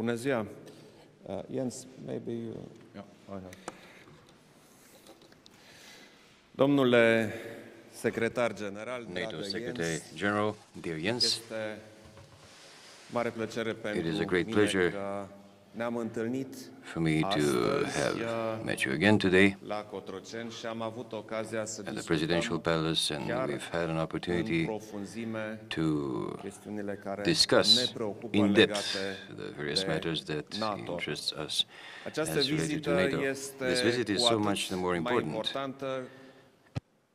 Bună ziua. Jens, maybe you... Yeah, I have. Domnule secretar general, NATO dragă Secretary Jens, General, dear Jens, este mare plăcere pentru is a great mine pleasure că ne-am întâlnit for me to astăzi have met you again today la Cotroceni și am avut ocazia să at the Presidential discutăm Palace, and chiar we've had an în opportunity profunzime to chestiunile care discuss ne preocupă in depth legate the various de matters that NATO. interest us Această as related to vizită NATO. este This visit is cu so atât much the more mai important importantă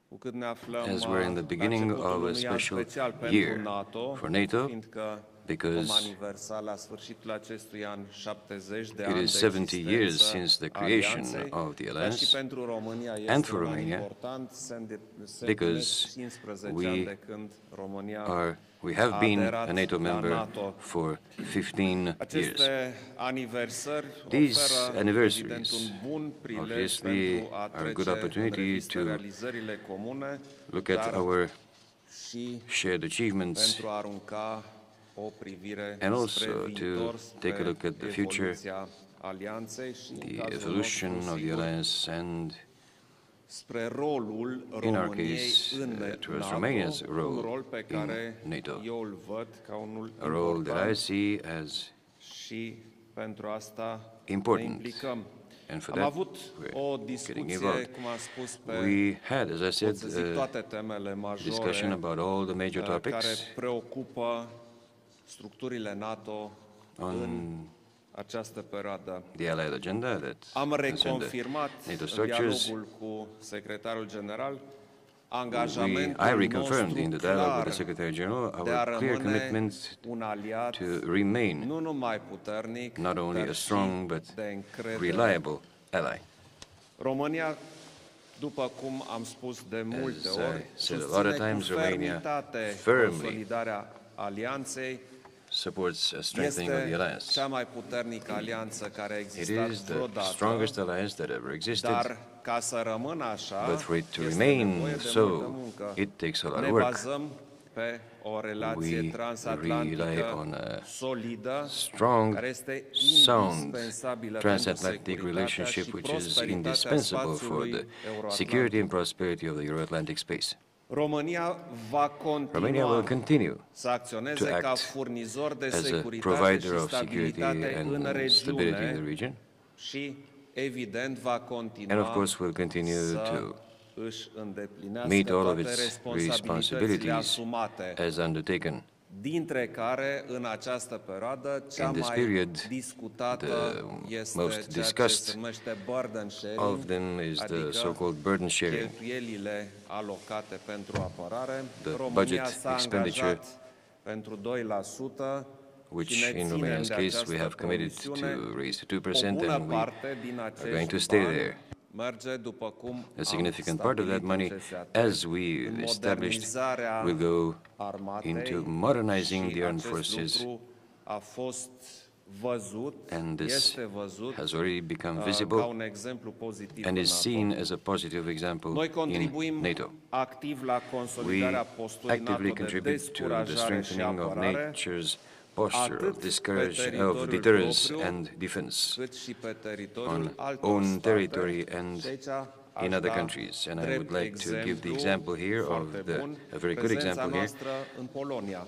cu cât ne aflăm as we're in the la beginning începutul of a unui an special special pentru year NATO, for NATO, fiindcă because vom aniversa la sfârșitul acestui an 70 de it ani is de 70 years existență since the a creation Alianței, of the dar și Alliance, pentru România and este for un an Romania, important, se împlinesc because 15 ani de când România we have a been aderat a NATO la member NATO. for 15 years. Aceste aniversări These oferă, anniversaries evident, un bun prilej obviously pentru a are a good trece în opportunity revistă to realizările comune, look at dar our și shared achievements pentru a arunca o privire and also spre to viitor, take a spre look at the future, evoluția Alianței și, în the cazul evolution nostru, of the sigur, Alliance, and spre rolul in our României case, în towards NATO, Romania's un role rol pe in care NATO, eu îl văd ca unul a role that I important see as și pentru asta ne important. implicăm. And for Am that, avut we're o getting discuție, involved. cum am spus, pe We had, as I pot said, să zic, toate temele discussion majore about all the major care topics preocupă structurile NATO în această perioadă. the Allied agenda that Am concern the reconfirmat NATO în structures. dialogul cu secretarul general I angajamentul reconfirmed in the nostru dialogue with clar the Secretary General de a our clear rămâne commitment un aliat to remain nu numai puternic, not only dar a și strong but de încredere. reliable ally. România, după cum am spus de multe As I ori, said a lot of susține cu times, Romania fermitate firmly consolidarea alianței. Supports a strengthening of the Este alliance. cea mai puternică alianță care a It existat is the vreodată, strongest alliance that ever existed, dar ca să rămână așa, but for it to este remain nevoie de so, multă muncă. it takes a lot Ne of work. bazăm pe o relație We rely transatlantică on a solidă, strong, care este sound indispensabilă transatlantic pentru relationship securitatea which și is prosperitatea indispensable for spațiului the euroatlantic. security and prosperity of the Euro-Atlantic space. România va Romania will continua continue să acționeze to ca act furnizor de as a securitate provider și of security stabilitate în and stability in the regiune region, și, evident, va and of continua course will continue să to își îndeplinească meet all of toate its responsabilitățile responsibilities asumate, as undertaken. dintre care, în această perioadă, cea In this mai period, discutată the este most ceea ce discussed se numește burden sharing, of them is the adică so-called burden sharing, cheltuielile alocate pentru apărare. the România budget s-a expenditure, angajat pentru 2% which și ne in ținem Romania's de case we această have committed promisiune. to raise to O 2%, bună and we parte din are going to acești stay bani there. merge după cum A significant part of that am stabilit money, în CSAT, as we în established, modernizarea will go armatei into modernizing și the armed acest forces, lucru a fost văzut, and this este văzut has already become ca visible un exemplu pozitiv and în is NATO. seen as a positive example Noi in contribuim NATO. activ la consolidarea We posturii NATO actively de contribute to the descurajare și strengthening of apărare, nature's posture atât of pe discourage, of teritoriul deterrence propriu, and defense cât și pe teritoriul on altor own state. territory and Și aici aș in other da countries. And I drept would like to give the exemplu example here of foarte bun, a very good prezența example here noastră în Polonia.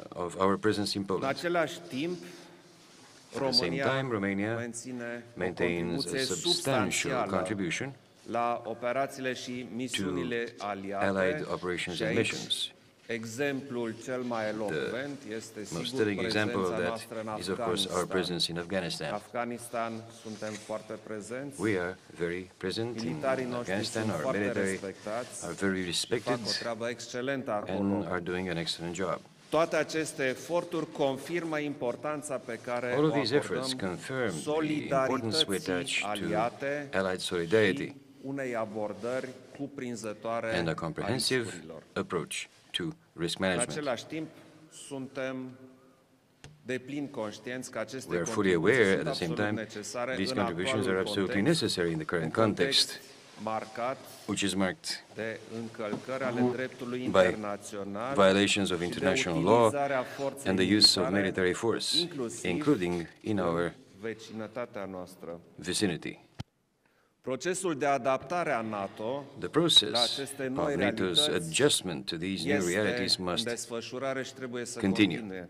of our presence in În Poland. același timp, At the same România time, Romania menține o maintains a contribuție substantial substanțială contribution la operațiile și misiunile aliate. allied operations Și and aici, missions. exemplul cel mai elocvent este Most sigur telling example of prezența that noastră în is, of course, our Afganistan. presence in În Afghanistan. Afganistan suntem foarte prezenți. We are very present in Militarii noștri Afghanistan. sunt Our foarte military respectați are very și respected fac o treabă excelentă and acolo. are doing an excellent job. Toate aceste eforturi confirmă importanța pe care All of o these efforts acordăm confirm the importance we attach solidarității to aliate allied solidarity și unei abordări cuprinzătoare and a a comprehensive riscurilor. approach to risk În management. același timp, suntem deplin conștienți că aceste We are fully contribuții aware sunt at the same absolut time necesare these în contributions are actualul absolutely context, necessary in the current un context context, marcat which is marked de încălcări ale dreptului by internațional violations of și de international law utilizarea forței and the use of militare, military force, inclusiv including in our vecinătatea noastră. vicinity. Procesul de adaptare a NATO The la process aceste noi of NATO's realități adjustment to these new realities este în must desfășurare și trebuie să continue. continue.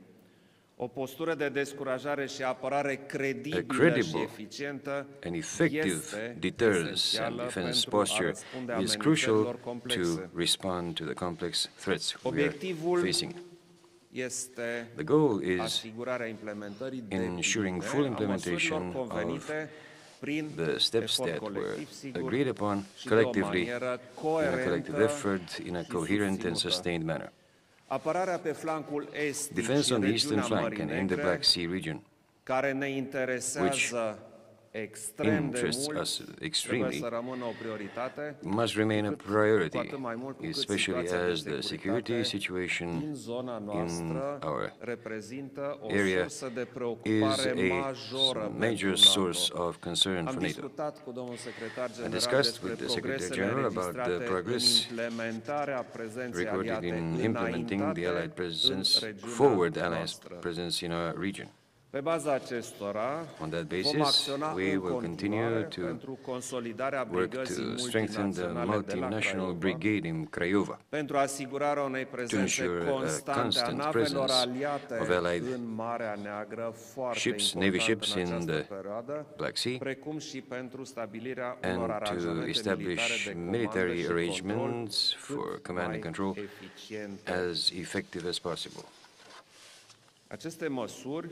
O postură de descurajare și apărare credibilă și credible eficientă an effective este deterrence and esențială defense pentru a posture răspunde is amenințărilor crucial to complexe. respond to the complex threats we are Obiectivul facing. este The goal is asigurarea implementării ensuring depline full a măsurilor implementation convenite prin the steps efort that were colectiv sigur agreed upon și de o collectively manieră in a collective coerentă effort in a și coherent and susținută. sustained manner. Apărarea pe flancul estic Defense și on în the eastern regiunea flank Mării and in the Negre, Black Sea region, care ne interesează extrem de interests mult, us trebuie extremely, să rămână o prioritate, must remain a cu priority, atât mai mult cu cât especially situația de as the security securitate situation din zona noastră our reprezintă o area sursă de is preocupare a majoră pentru major source NATO. of concern Am for NATO. discutat cu domnul secretar general discussed despre with the Secretary progresele General about the înregistrate progress în implementarea prezenței recorded aliate in implementing the Allied înaintate presence, în regiunea forward Allied noastră. presence in our region. Pe baza acestora, On that vom basis, acționa we în will continue continuare to pentru consolidarea work brigăzii to strengthen the multinaționale de la multinational Craiova, brigade in Craiova, pentru asigurarea unei prezențe ensure a constante a constant navelor presence aliate of Allied în Marea Neagră, foarte ships, important Navy ships în in această the perioadă, Black Sea, precum și pentru stabilirea unor and to aranjamente militare establish de comandă military și control arrangements cât for command mai and control eficiente. as effective as possible. Aceste măsuri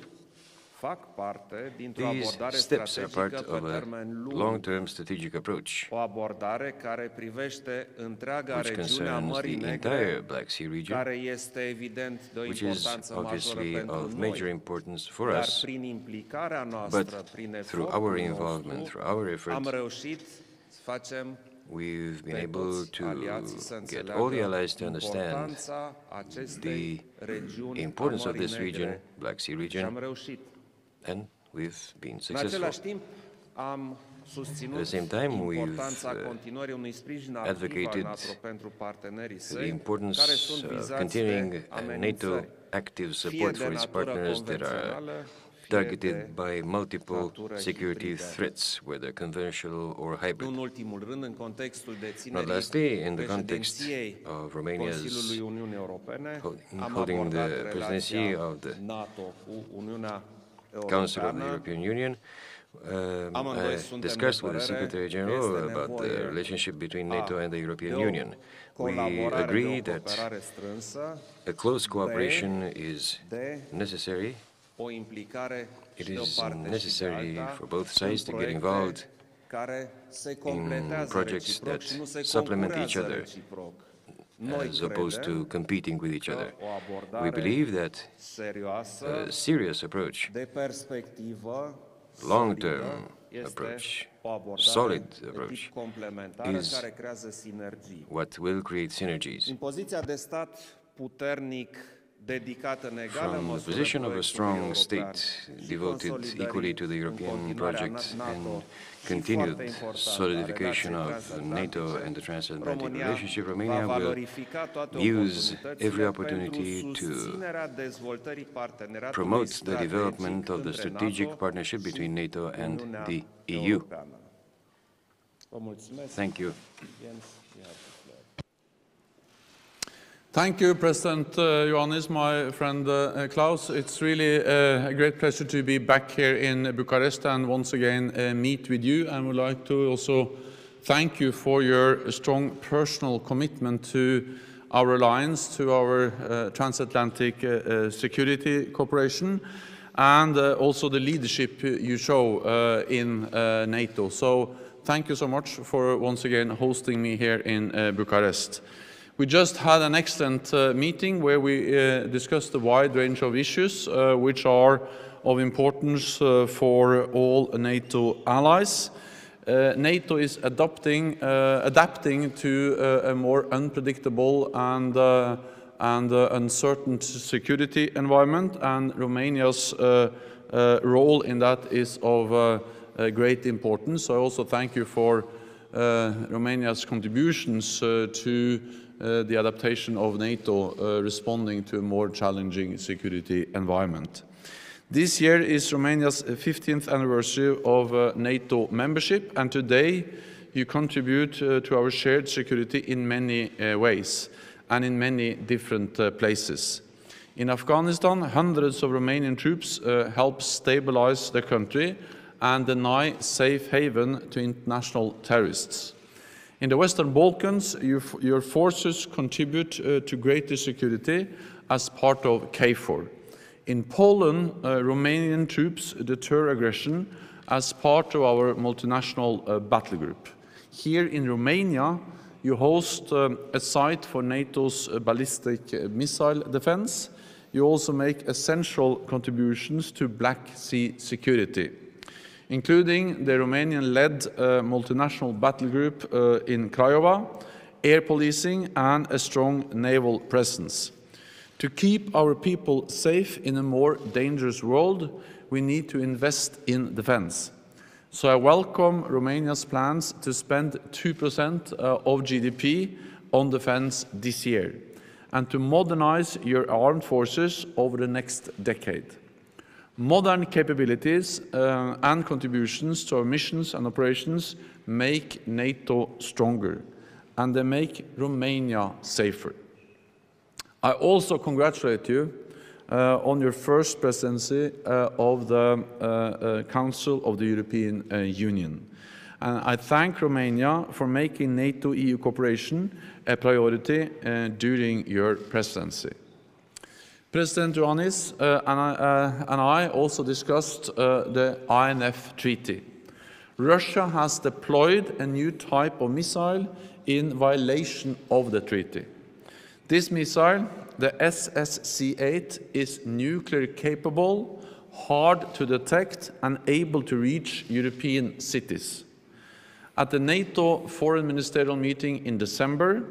fac parte dintr-o These abordare steps are part strategică pe of a termen lung, long-term strategic approach, o abordare care privește întreaga which regiune a concerns Mării the Negre, entire Black Sea region, care este evident de o which is importanță majoră obviously pentru of major noi, importance for dar us, prin implicarea noastră, but prin through efortul our involvement, nostru, through our am effort, reușit să facem we've been pe able toți to aliații să get all the înțeleagă allies to understand importanța acestei regiuni a importance of Mării this Negre region, Black Sea și am region, reușit. and we've been În successful. același timp, am susținut At the same time, importanța we've, continuării unui sprijin activ al advocated NATO pentru partenerii the săi, importance care sunt of vizați continuing de NATO amenințări, active fie support de for its natură partners that are convențională, fie targeted de by multiple natură security hibridă. threats, whether conventional or Nu hybrid. în ultimul rând, în contextul Not deținerii lastly, in the context președinției of Romania's Consiliului Uniunii Europene, am holding abordat the presidency relația of the NATO cu Uniunea Council of the Europeană. European Union, Amândoi I suntem discussed de with the părere Secretary că General este about the nevoie relationship between NATO and the European de o Union. We colaborare, agree de o that cooperare strânsă, a close cooperation is de necessary. o implicare It și de o is parte și de necessary alta for both în sides to get proiecte involved care se in completează projects reciproc that și nu se supplement each concurează other, reciproc. Noi as opposed to credem competing with each că other. o We abordare believe that serioasă, a serious approach, de perspectivă, long-term solidă, este approach, o abordare solid de approach, tip complementară is care creează sinergii. what will create synergies. Din poziția de stat puternic dedicat în egală From the măsură position of a proiectului strong european state și devoted consolidării equally to the în European continuare a project NATO and și continued foarte important, a solidification relației of NATO transatlantice, and the transatlantic România relationship, va Romania will valorifica toate use oportunitățile every opportunity pentru to susținerea dezvoltării parteneriatului promote the strategic development of the între strategic NATO partnership between și NATO and Uniunea the EU. Europeană. Vă mulțumesc. Thank you. Jens, you have the floor. Thank you, President Ioannis, my friend Klaus. It's really a great pleasure to be back here in Bucharest and once again meet with you. And would like to also thank you for your strong personal commitment to our alliance, to our transatlantic security cooperation, and also the leadership you show in NATO. So thank you so much for once again hosting me here in Bucharest. We just had an excellent meeting where we discussed a wide range of issues which are of importance for all NATO allies. NATO is adapting to a more unpredictable and uncertain security environment, and Romania's role in that is of great importance. So I also thank you for Romania's contributions to the adaptation of NATO responding to a more challenging security environment. This year is Romania's 15th anniversary of NATO membership, and today you contribute to our shared security in many ways and in many different places. In Afghanistan, hundreds of Romanian troops help stabilize the country and deny safe haven to international terrorists. In the Western Balkans, your forces contribute to greater security as part of KFOR. In Poland, Romanian troops deter aggression as part of our multinational battle group. Here in Romania, you host a site for NATO's ballistic missile defense. You also make essential contributions to Black Sea security, including the Romanian-led multinational battle group in Craiova, air policing, and a strong naval presence. To keep our people safe in a more dangerous world, we need to invest in defense. So I welcome Romania's plans to spend 2% of GDP on defense this year and to modernize your armed forces over the next decade. Modern capabilities and contributions to our missions and operations make NATO stronger, and they make Romania safer. I also congratulate you on your first presidency of the Council of the European Union. And I thank Romania for making NATO-EU cooperation a priority during your presidency. President Iohannis and I also discussed the INF Treaty. Russia has deployed a new type of missile in violation of the treaty. This missile, the SSC-8, is nuclear capable, hard to detect, and able to reach European cities. At the NATO Foreign Ministerial meeting in December,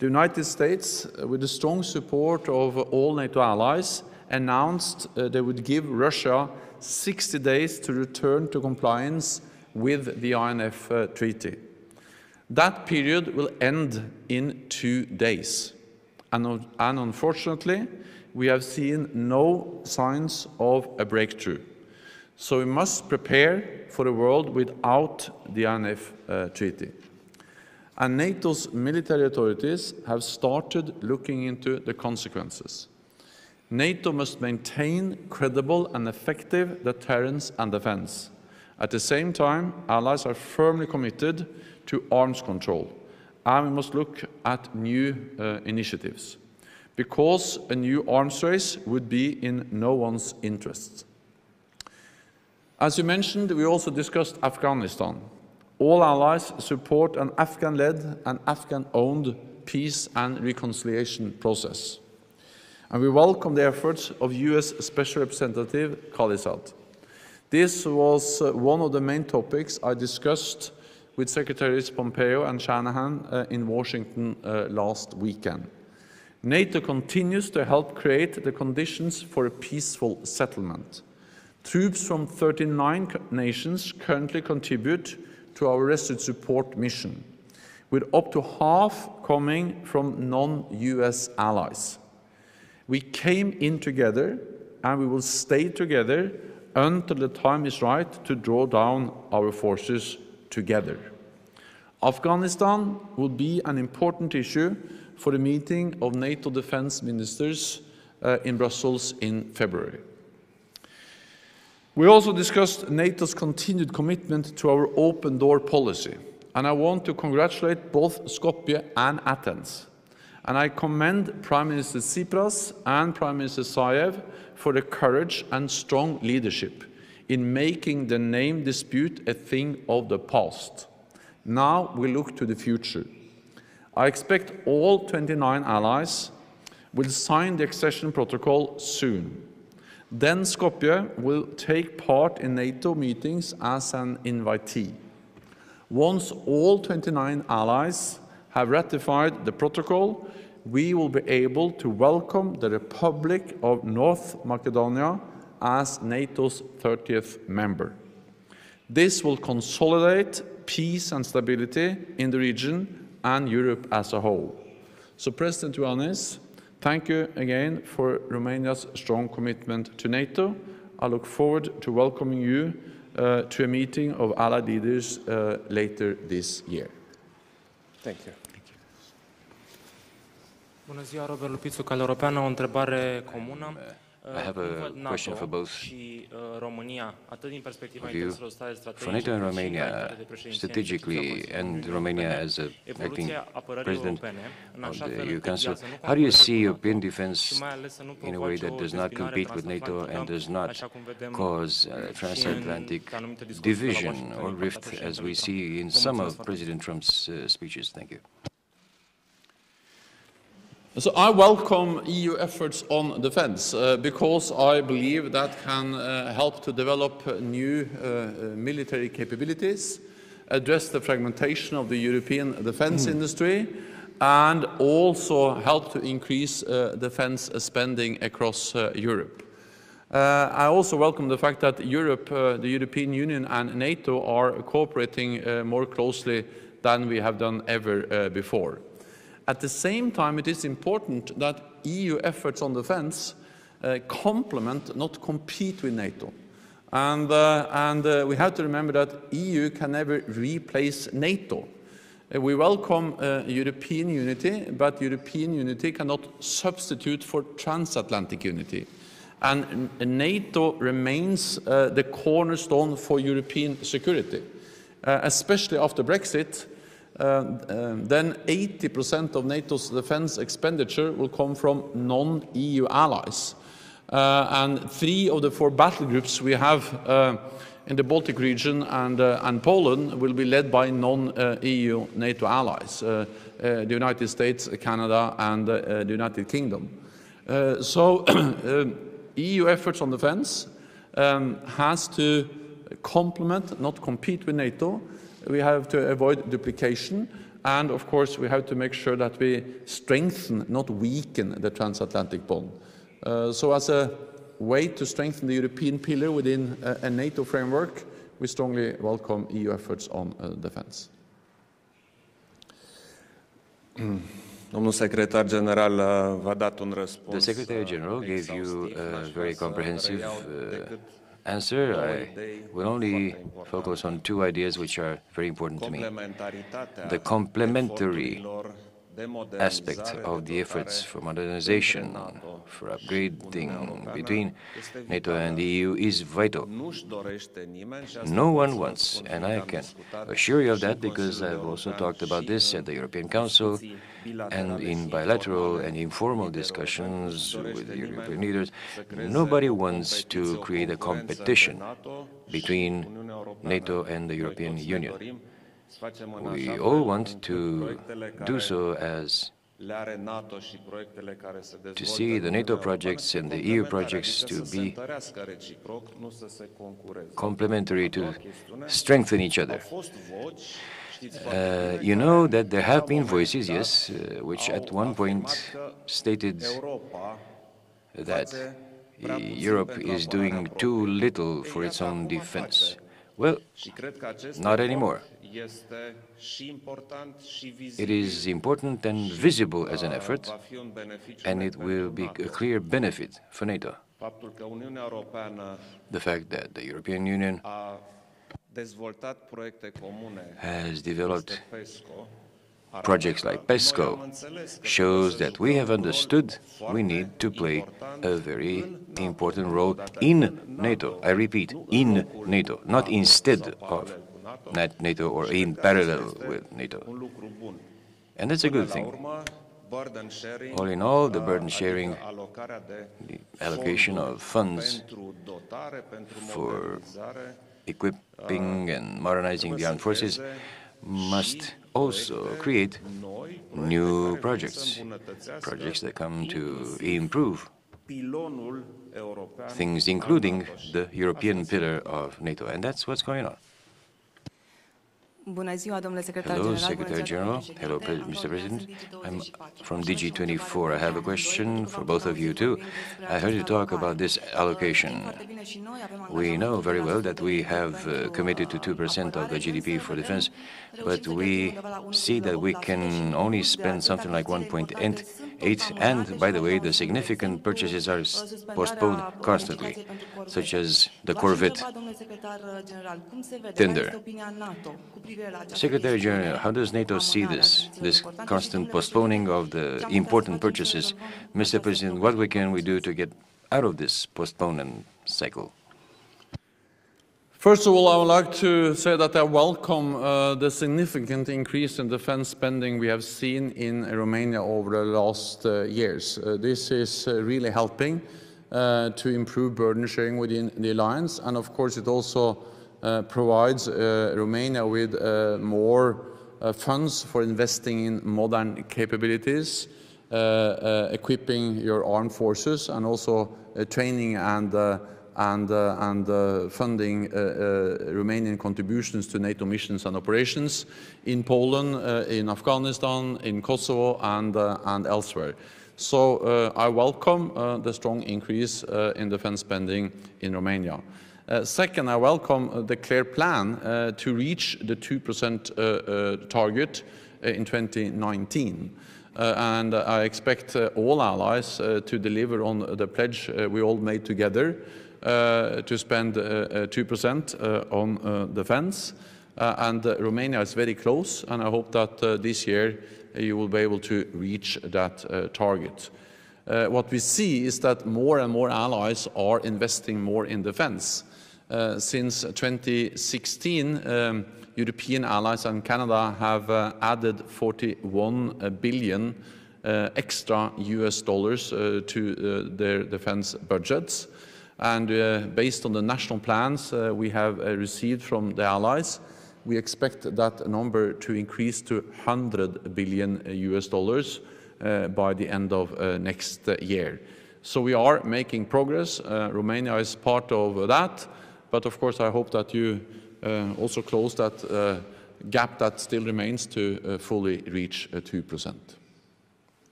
the United States, with the strong support of all NATO allies, announced they would give Russia 60 days to return to compliance with the INF Treaty. That period will end in 2 days. And unfortunately, we have seen no signs of a breakthrough. So we must prepare for a world without the INF Treaty. And NATO's military authorities have started looking into the consequences. NATO must maintain credible and effective deterrence and defense. At the same time, allies are firmly committed to arms control. And we must look at new initiatives, because a new arms race would be in no one's interest. As you mentioned, we also discussed Afghanistan. All allies support an Afghan-led and Afghan-owned peace and reconciliation process. And we welcome the efforts of US Special Representative Khalilzad. This was one of the main topics I discussed with Secretaries Pompeo and Shanahan in Washington last weekend. NATO continues to help create the conditions for a peaceful settlement. Troops from 39 nations currently contribute to our Resolute Support mission, with up to half coming from non-US allies. We came in together, and we will stay together until the time is right to draw down our forces together. Afghanistan will be an important issue for the meeting of NATO defense ministers in Brussels in February. We also discussed NATO's continued commitment to our open door policy, and I want to congratulate both Skopje and Athens. And I commend Prime Minister Tsipras and Prime Minister Zaev for the courage and strong leadership in making the name dispute a thing of the past. Now we look to the future. I expect all 29 allies will sign the accession protocol soon. Then Skopje will take part in NATO meetings as an invitee. Once all 29 allies have ratified the protocol, we will be able to welcome the Republic of North Macedonia as NATO's 30th member. This will consolidate peace and stability in the region and Europe as a whole. So, President Ioannis, thank you again for Romania's strong commitment to NATO. I look forward to welcoming you to a meeting of allied leaders later this year. Thank you. Bună ziua, Robert Lupițu, Calea Europeană. O întrebare comună. I have a question for both și România, atât din perspectiva of you. intereselor sale For NATO and Romania, strategically, and Romania as a acting president of the EU Council, how do you see European defense in a way that does not compete with NATO and does not cause transatlantic division or rift, as we see in some of President Trump's speeches? Thank you. So I welcome EU efforts on defense because I believe that can help to develop new military capabilities, address the fragmentation of the European defense industry, and also help to increase defense spending across Europe. I also welcome the fact that Europe, the European Union and NATO are cooperating more closely than we have done ever before. At the same time, it is important that EU efforts on defense complement, not compete with NATO. And we have to remember that EU can never replace NATO. We welcome European unity, but European unity cannot substitute for transatlantic unity. And NATO remains the cornerstone for European security, especially after Brexit. Then 80% of NATO's defense expenditure will come from non-EU allies. And 3 of the 4 battle groups we have in the Baltic region and Poland will be led by non-EU NATO allies, the United States, Canada, and the United Kingdom. So EU efforts on defense has to complement, not compete with NATO. We have to avoid duplication, and of course we have to make sure that we strengthen, not weaken, the transatlantic bond. So as a way to strengthen the European pillar within a NATO framework, we strongly welcome EU efforts on defense. Domnul secretar general v-a dat un răspuns. The Secretary General gave you a very comprehensive answer. I will only focus on 2 ideas which are very important to me. The complementary aspect of the efforts for modernization, for upgrading between NATO and the EU is vital. No one wants, and I can assure you of that because I've also talked about this at the European Council and in bilateral and informal discussions with the European leaders, nobody wants to create a competition between NATO and the European Union. We all want to do so as to see the NATO projects and the EU projects to be complementary, to strengthen each other. You know that there have been voices, yes, which at one point stated that Europe is doing too little for its own defense. Well, not anymore. It is important and visible as an effort, and it will be a clear benefit for NATO. The fact that the European Union has developed projects like PESCO shows that we have understood we need to play a very important role in NATO. I repeat, in NATO, not instead of NATO or in parallel with NATO. And that's a good thing. All in all, the burden sharing, the allocation of funds for equipping and modernizing the armed forces must also create new projects, projects that come to improve things, including the European pillar of NATO. And that's what's going on. Hello, Secretary General. Hello, Mr. President. I'm from DG24. I have a question for both of you, too. I heard you talk about this allocation. We know very well that we have committed to 2% of the GDP for defense, but we see that we can only spend something like 1.8, and, by the way, the significant purchases are postponed constantly, such as the Corvette tender. Secretary General, how does NATO see this constant postponing of the important purchases? Mr. President, what can we do to get out of this postponement cycle? First of all, I would like to say that I welcome the significant increase in defense spending we have seen in Romania over the last years. This is really helping to improve burden sharing within the alliance, and of course it also provides Romania with more funds for investing in modern capabilities, equipping your armed forces, and also training and funding Romanian contributions to NATO missions and operations in Poland, in Afghanistan, in Kosovo, and elsewhere. So I welcome the strong increase in defense spending in Romania. Second, I welcome the clear plan to reach the 2% target in 2019. And I expect all allies to deliver on the pledge we all made together to spend 2% on defense. And Romania is very close, and I hope that this year you will be able to reach that target. What we see is that more and more allies are investing more in defense. Since 2016, European allies and Canada have added 41 billion extra US dollars to their defense budgets. And based on the national plans we have received from the allies, we expect that number to increase to 100 billion US dollars by the end of next year. So we are making progress. Romania is part of that. But of course, I hope that you also close that gap that still remains to fully reach 2%.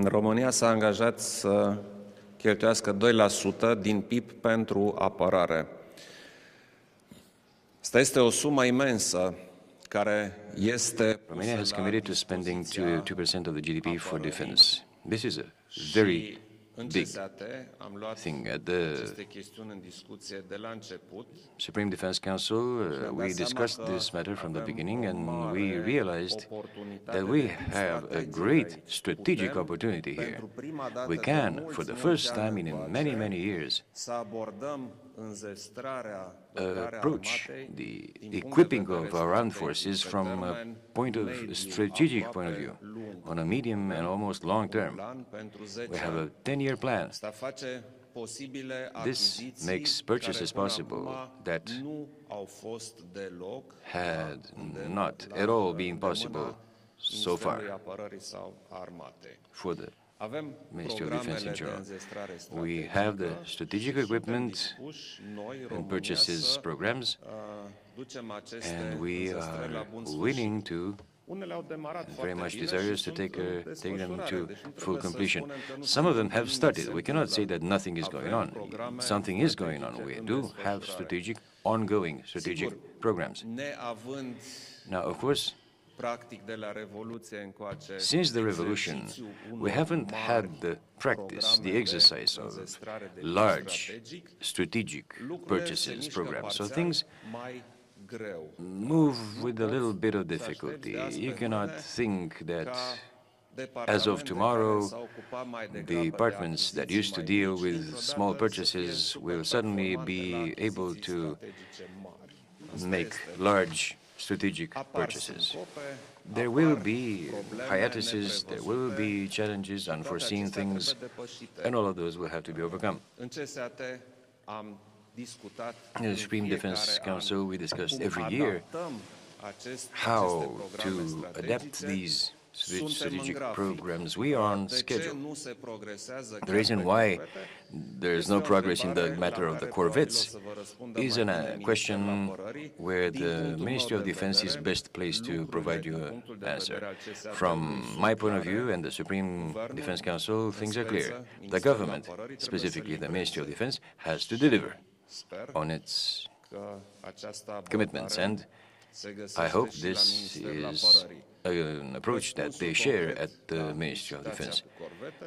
România s-a angajat să cheltuiască 2% din PIB pentru apărare. Asta este o sumă imensă care este Romania has committed to spending 2% of the GDP for defense. This is a very big thing. At the Supreme Defense Council, we discussed this matter from the beginning, and we realized that we have a great strategic opportunity here. We can, for the first time in many, many years, approach the equipping of our armed forces from a strategic point of view, on a medium and almost long term. We have a 10-year plan. This makes purchases possible that had not at all been possible so far for the Ministry of Defense in general. We have the strategic equipment and purchases programs, and we are willing to, very much desirous to take them to full completion. Some of them have started. We cannot say that nothing is going on. Something is going on. We do have ongoing strategic programs. Now, of course, since the revolution, we haven't had the practice, the exercise of large strategic purchases programs. So things move with a little bit of difficulty. You cannot think that as of tomorrow, the departments that used to deal with small purchases will suddenly be able to make large strategic purchases. There will be hiatuses, there will be challenges, unforeseen things, and all of those will have to be overcome. In the Supreme Defense Council, we discussed every year how to adapt these strategic programs. We are on schedule. The reason why there is no progress in the matter of the corvettes is a question where the Ministry of Defense is best placed to provide you an answer. From my point of view and the Supreme Defense Council, things are clear. The government, specifically the Ministry of Defense, has to deliver on its commitments, and I hope this is an approach that they share at the Ministry of Defense.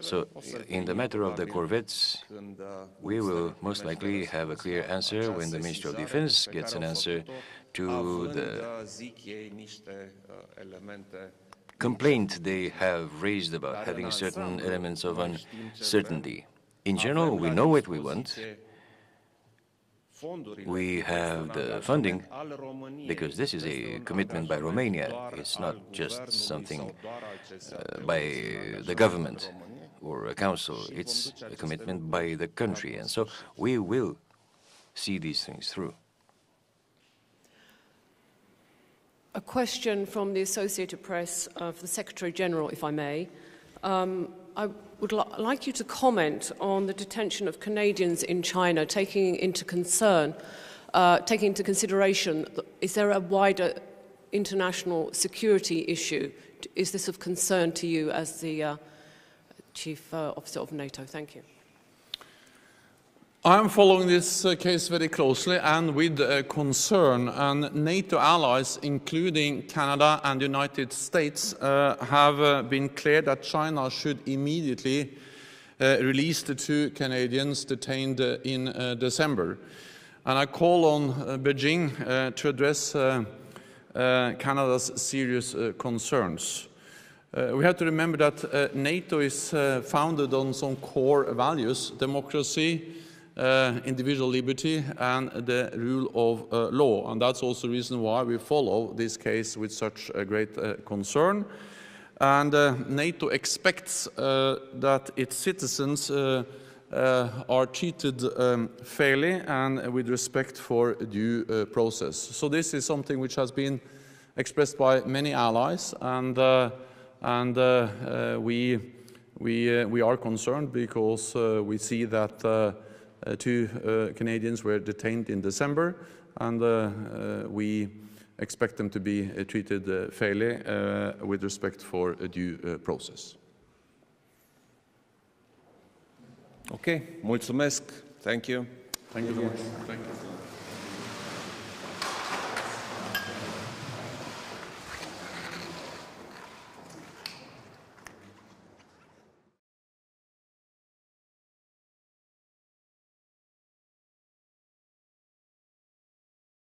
So, in the matter of the corvettes, we will most likely have a clear answer when the Ministry of Defense gets an answer to the complaint they have raised about having certain elements of uncertainty. In general, we know what we want. We have the funding, because this is a commitment by Romania. It's not just something by the government or a council. It's a commitment by the country. And so we will see these things through. A question from the Associated Press for the Secretary-General, if I may. I would like you to comment on the detention of Canadians in China, taking into consideration, is there a wider international security issue? Is this of concern to you as the Chief Officer of NATO? Thank you. I'm following this case very closely and with concern, and NATO allies, including Canada and the United States, have been clear that China should immediately release the 2 Canadians detained in December. And I call on Beijing to address Canada's serious concerns. We have to remember that NATO is founded on some core values: democracy, individual liberty, and the rule of law. And that's also the reason why we follow this case with such a great concern. And NATO expects that its citizens are treated fairly and with respect for due process. So this is something which has been expressed by many allies, and we are concerned because we see that 2 Canadians were detained in December, and we expect them to be treated fairly with respect for a due process. Okay, mulțumesc. Thank you. Thank you very much. Thank you.